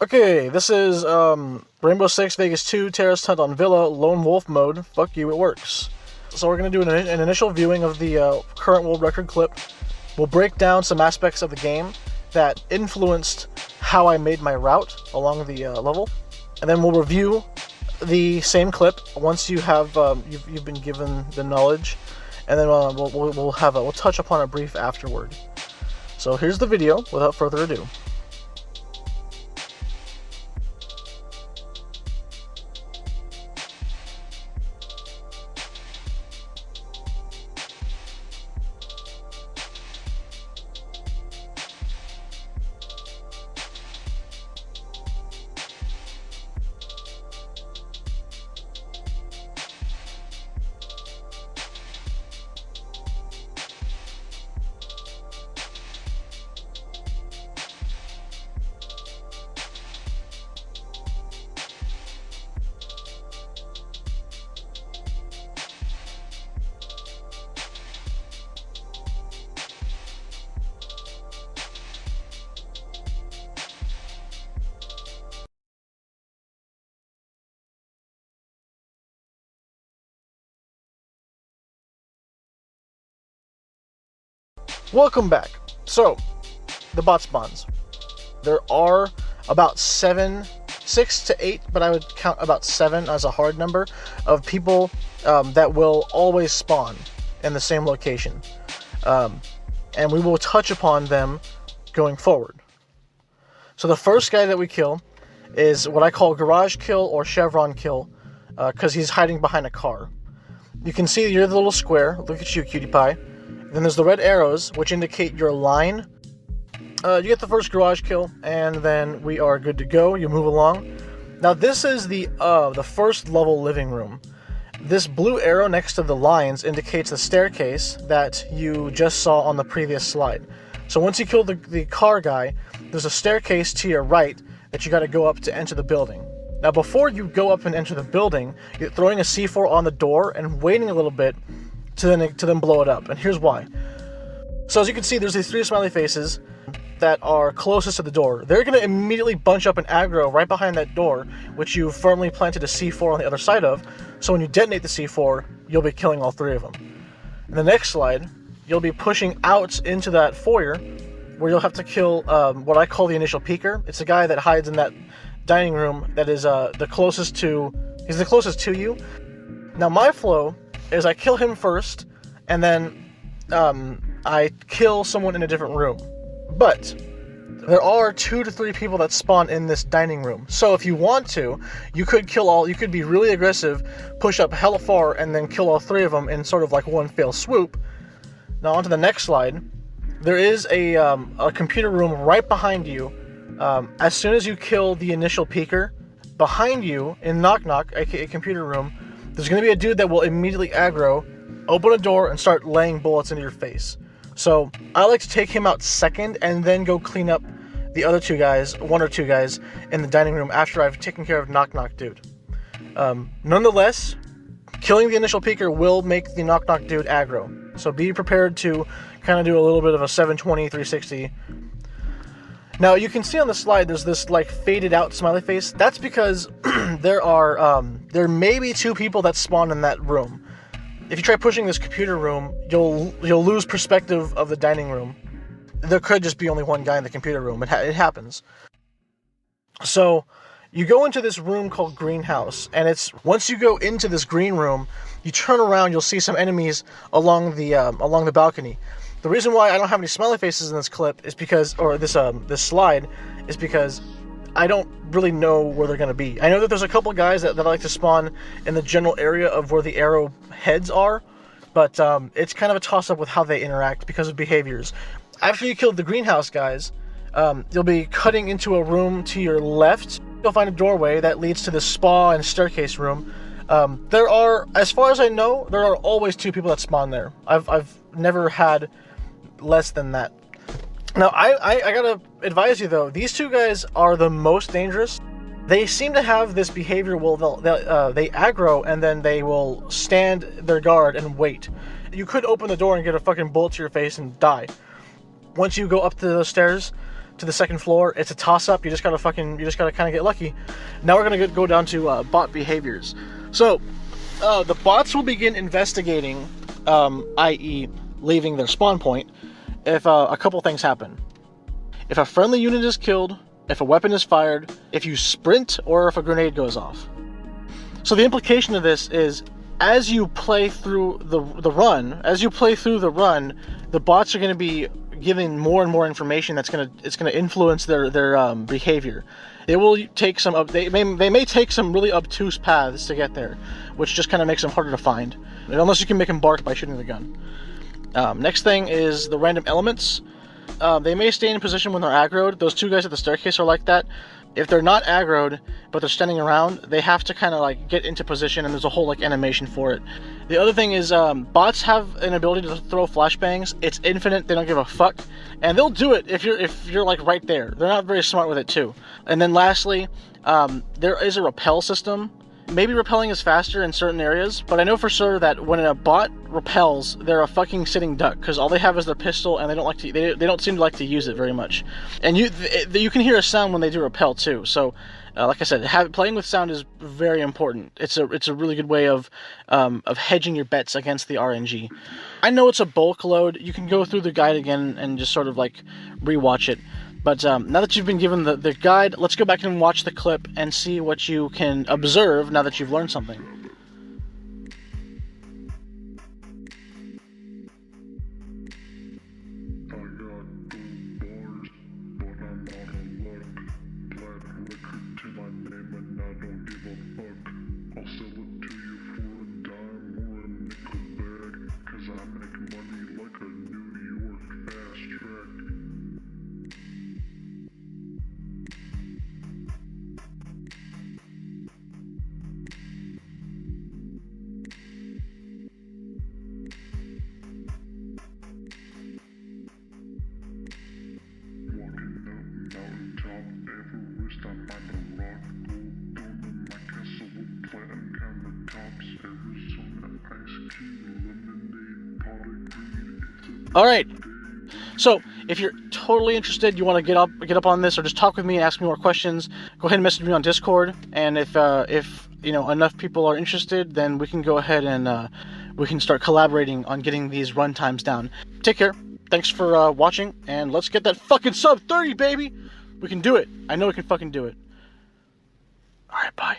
Okay, this is Rainbow Six Vegas 2 Terrorist Hunt on Villa Lone Wolf mode. Fuck you, it works. So we're going to do an initial viewing of the current world record clip. We'll break down some aspects of the game that influenced how I made my route along the level, and then we'll review the same clip once you have you've been given the knowledge, and then we'll touch upon it brief afterward. So here's the video without further ado. Welcome back. So, the bot spawns. There are about 6 to 8, but I would count about 7 as a hard number of people that will always spawn in the same location. And we will touch upon them going forward. So the first guy that we kill is what I call garage kill or chevron kill, because he's hiding behind a car. You can see you're the little square. Look at you, cutie pie. Then there's the red arrows, which indicate your line. You get the first garage kill, and then we are good to go. You move along. Now this is the first level living room. This blue arrow next to the lines indicates the staircase that you just saw on the previous slide. So once you kill the car guy, there's a staircase to your right that you got to go up to enter the building. Now before you go up and enter the building, you're throwing a C4 on the door and waiting a little bit to then blow it up, and here's why. So as you can see, there's these 3 smiley faces that are closest to the door. They're going to immediately bunch up an aggro right behind that door, which you firmly planted a C4 on the other side of, so when you detonate the C4, you'll be killing all 3 of them. In the next slide, you'll be pushing out into that foyer, where you'll have to kill what I call the initial peeker. It's a guy that hides in that dining room that is the closest to you. Now my flow is I kill him first, and then I kill someone in a different room. But there are 2 to 3 people that spawn in this dining room. So if you want to, you could be really aggressive, push up hella far, and then kill all 3 of them in sort of like one fell swoop. Now on to the next slide. There is a computer room right behind you. As soon as you kill the initial peeker, behind you in Knock Knock, aka computer room, there's going to be a dude that will immediately aggro, open a door, and start laying bullets into your face. So I like to take him out second and then go clean up the other 2 guys, 1 or 2 guys, in the dining room after I've taken care of Knock Knock dude. Nonetheless, killing the initial peeker will make the Knock Knock dude aggro. So be prepared to kind of do a little bit of a 720, 360. Now you can see on the slide there's this like faded out smiley face. That's because there may be 2 people that spawn in that room. If you try pushing this computer room, you'll lose perspective of the dining room. There could just be only 1 guy in the computer room. It happens. So you go into this room called Greenhouse, and once you go into this green room, you turn around, you'll see some enemies along the balcony. The reason why I don't have any smiley faces in this clip is because, or this slide, is because I don't really know where they're going to be. I know that there's a couple guys that like to spawn in the general area of where the arrow heads are, but it's kind of a toss-up with how they interact because of behaviors. After you kill the greenhouse guys, you'll be cutting into a room to your left. You'll find a doorway that leads to the spa and staircase room. There are, as far as I know, there are always 2 people that spawn there. I've never had less than that. Now, I gotta advise you though, these 2 guys are the most dangerous. They seem to have this behavior where they aggro and then they will stand their guard and wait. You could open the door and get a fucking bullet to your face and die. Once you go up to those stairs, to the second floor. It's a toss-up. You just gotta kind of get lucky. Now we're gonna go down to bot behaviors. So the bots will begin investigating, i.e. leaving their spawn point, if a couple things happen. If a friendly unit is killed, if a weapon is fired, if you sprint, or if a grenade goes off. So the implication of this is, as you play through the run, the bots are going to be giving more and more information that's going to influence their behavior. They will take some they may take some really obtuse paths to get there, which just kind of makes them harder to find, unless you can make them bark by shooting the gun. Next thing is the random elements. They may stay in position when they're aggroed. Those two guys at the staircase are like that. If they're not aggroed, but they're standing around, they have to kind of like get into position, and there's a whole like animation for it. The other thing is bots have an ability to throw flashbangs. It's infinite. They don't give a fuck, and they'll do it if you're like right there. They're not very smart with it too. And then lastly, there is a repel system. Maybe repelling is faster in certain areas, but I know for sure that when a bot repels, they're a fucking sitting duck, because all they have is their pistol, and they don't seem to like to use it very much. And you can hear a sound when they do repel too. So, like I said, playing with sound is very important. It's a really good way of hedging your bets against the RNG. I know it's a bulk load. You can go through the guide again and just sort of like rewatch it. But now that you've been given the guide, let's go back and watch the clip and see what you can observe now that you've learned something. Alright, so if you're totally interested, you want to get up on this, or just talk with me and ask me more questions, go ahead and message me on Discord. And if you know enough people are interested, then we can go ahead and we can start collaborating on getting these run times down. Take care. Thanks for watching, and let's get that fucking sub 30, baby. We can do it. I know we can fucking do it. Alright, bye.